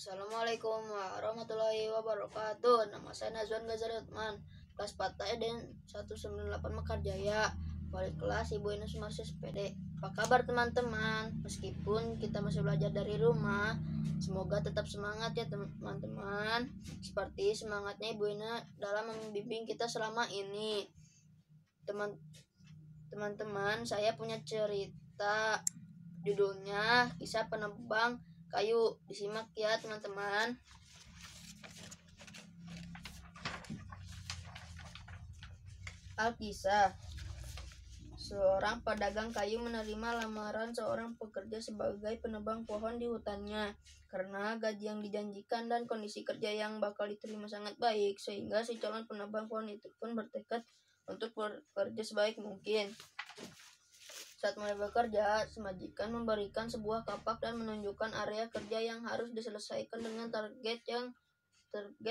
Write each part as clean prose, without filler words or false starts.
Assalamualaikum warahmatullahi wabarakatuh. Nama saya Nazwan Ghazali Uthman, kelas 4 dan 198 Mekarjaya. Wali kelas Ibu Ines Sumarsis SPD. Apa kabar teman-teman? Meskipun kita masih belajar dari rumah, semoga tetap semangat ya teman-teman. Seperti semangatnya Ibu Ines dalam membimbing kita selama ini. Teman-teman, saya punya cerita, judulnya Kisah Penebang Kayu. Disimak ya teman-teman. Alkisah. Seorang pedagang kayu menerima lamaran seorang pekerja sebagai penebang pohon di hutannya. Karena gaji yang dijanjikan dan kondisi kerja yang bakal diterima sangat baik, sehingga si calon penebang pohon itu pun bertekad untuk bekerja sebaik mungkin. Saat mulai bekerja, majikan memberikan sebuah kapak dan menunjukkan area kerja yang harus diselesaikan dengan target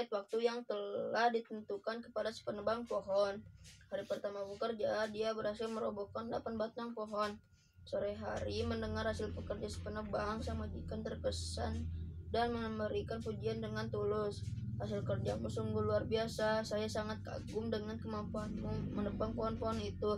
waktu yang telah ditentukan kepada si penebang pohon. Hari pertama bekerja, dia berhasil merobohkan 8 batang pohon. Sore hari, mendengar hasil pekerja si penebang, sang majikan terkesan dan memberikan pujian dengan tulus. Hasil kerjamu sungguh luar biasa. Saya sangat kagum dengan kemampuanmu menebang pohon-pohon itu.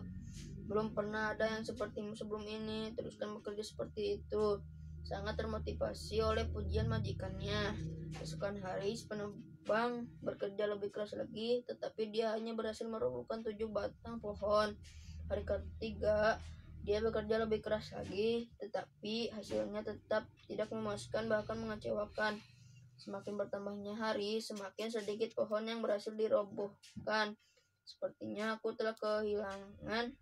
Belum pernah ada yang sepertimu sebelum ini. Teruskan bekerja seperti itu. Sangat termotivasi oleh pujian majikannya. Keesokan hari, si penebang bekerja lebih keras lagi, tetapi dia hanya berhasil merobohkan 7 batang pohon. Hari ketiga, dia bekerja lebih keras lagi, tetapi hasilnya tetap tidak memuaskan, bahkan mengecewakan. Semakin bertambahnya hari, semakin sedikit pohon yang berhasil dirobohkan. Sepertinya aku telah kehilangan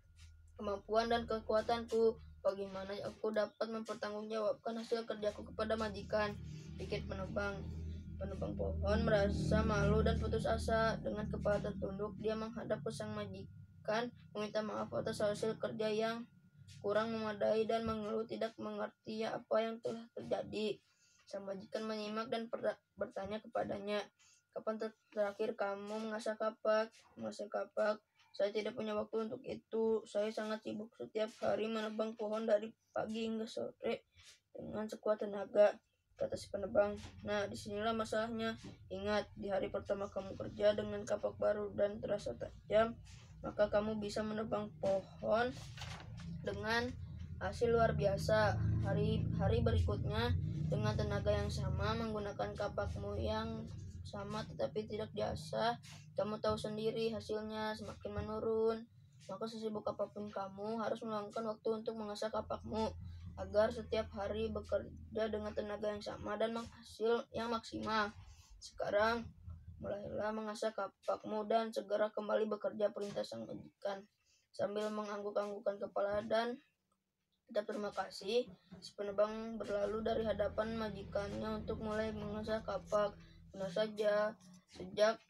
kemampuan dan kekuatanku. Bagaimana aku dapat mempertanggungjawabkan hasil kerjaku kepada majikan? Pikir penebang pohon merasa malu dan putus asa. Dengan kepala tertunduk, dia menghadap ke sang majikan, meminta maaf atas hasil kerja yang kurang memadai dan mengeluh tidak mengerti apa yang telah terjadi. Sang majikan menyimak dan bertanya kepadanya, "Kapan terakhir kamu mengasah kapak?" "Mengasah kapak? Saya tidak punya waktu untuk itu. Saya sangat sibuk setiap hari menebang pohon dari pagi hingga sore dengan sekuat tenaga," kata si penebang. "Nah, disinilah masalahnya. Ingat, di hari pertama kamu kerja dengan kapak baru dan terasa tajam, maka kamu bisa menebang pohon dengan hasil luar biasa. Hari berikutnya, dengan tenaga yang sama, menggunakan kapakmu yang sama tetapi tidak diasah, kamu tahu sendiri hasilnya semakin menurun. Maka sesibuk apapun kamu harus meluangkan waktu untuk mengasah kapakmu agar setiap hari bekerja dengan tenaga yang sama dan hasil yang maksimal. Sekarang mulailah mengasah kapakmu dan segera kembali bekerja," perintah sang majikan. Sambil mengangguk-anggukkan kepala dan ucap terima kasih, si penebang berlalu dari hadapan majikannya untuk mulai mengasah kapak. Benar saja, sejak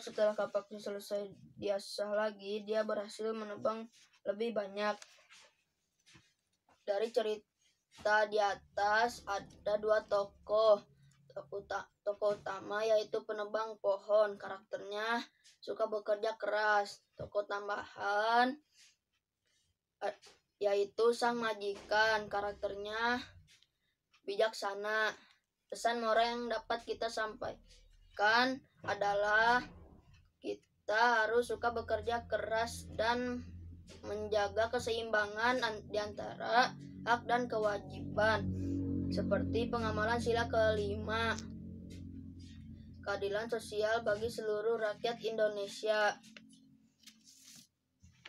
setelah kapaknya selesai diasah lagi, dia berhasil menebang lebih banyak. Dari cerita di atas ada 2 tokoh. Tokoh utama yaitu penebang pohon, karakternya suka bekerja keras. Tokoh tambahan yaitu sang majikan, karakternya bijaksana. Pesan moral yang dapat kita sampaikan adalah kita harus suka bekerja keras dan menjaga keseimbangan di antara hak dan kewajiban, seperti pengamalan sila kelima, keadilan sosial bagi seluruh rakyat Indonesia.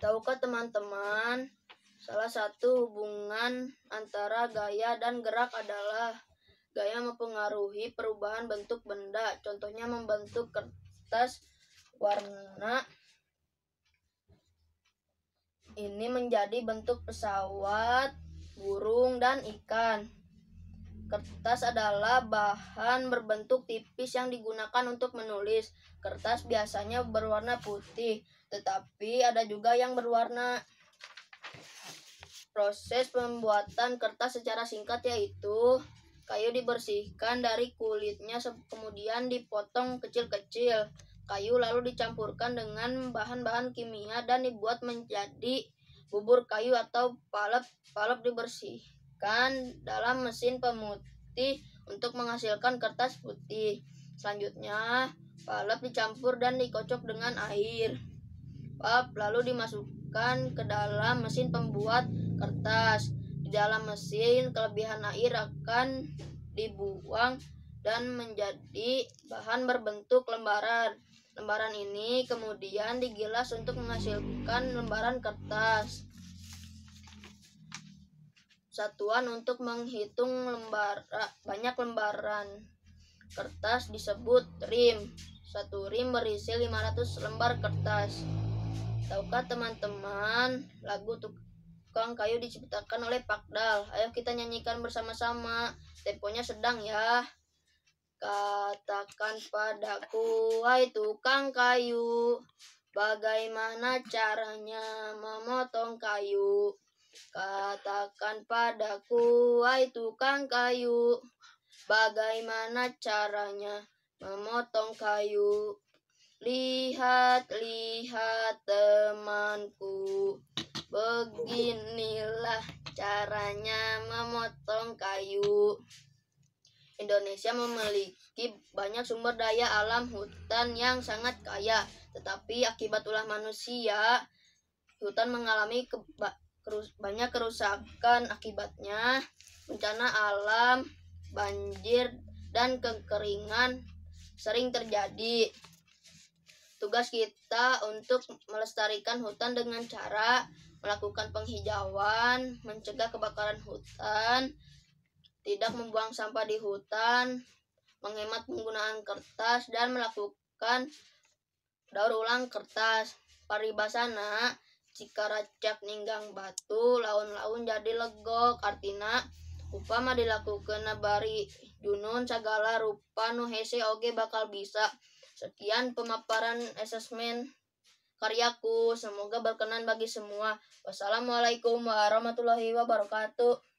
Tahukah teman-teman, salah satu hubungan antara gaya dan gerak adalah gaya mempengaruhi perubahan bentuk benda. Contohnya membentuk kertas warna ini menjadi bentuk pesawat, burung, dan ikan. Kertas adalah bahan berbentuk tipis yang digunakan untuk menulis. Kertas biasanya berwarna putih, tetapi ada juga yang berwarna. Proses pembuatan kertas secara singkat yaitu kayu dibersihkan dari kulitnya, kemudian dipotong kecil-kecil. Kayu lalu dicampurkan dengan bahan-bahan kimia dan dibuat menjadi bubur kayu atau palep. Palep dibersihkan dalam mesin pemutih untuk menghasilkan kertas putih. Selanjutnya, pulp dicampur dan dikocok dengan air. Pulp lalu dimasukkan ke dalam mesin pembuat kertas. Di dalam mesin, kelebihan air akan dibuang dan menjadi bahan berbentuk lembaran. Lembaran ini kemudian digilas untuk menghasilkan lembaran kertas. Satuan untuk menghitung banyak lembaran kertas disebut rim. Satu rim berisi 500 lembar kertas. Tahukah teman-teman, lagu Tukang Kayu diciptakan oleh Pakdal? Ayo kita nyanyikan bersama-sama. Temponya sedang ya. Katakan padaku, wahai tukang kayu, bagaimana caranya memotong kayu? Katakan padaku, wahai tukang kayu, bagaimana caranya memotong kayu? Lihat, lihat temanku, beginilah caranya memotong kayu. Indonesia memiliki banyak sumber daya alam hutan yang sangat kaya, tetapi akibat ulah manusia, hutan mengalami banyak kerusakan. Akibatnya, bencana alam, banjir, dan kekeringan sering terjadi. Tugas kita untuk melestarikan hutan dengan cara melakukan penghijauan, mencegah kebakaran hutan, tidak membuang sampah di hutan, menghemat penggunaan kertas, dan melakukan daur ulang kertas. Paribasana, jika racak ninggang batu, laun-laun jadi legok. Artina, upama dilakukan bari junun segala rupa nu hese oge bakal bisa. Sekian pemaparan asesmen karyaku. Semoga berkenan bagi semua. Wassalamualaikum warahmatullahi wabarakatuh.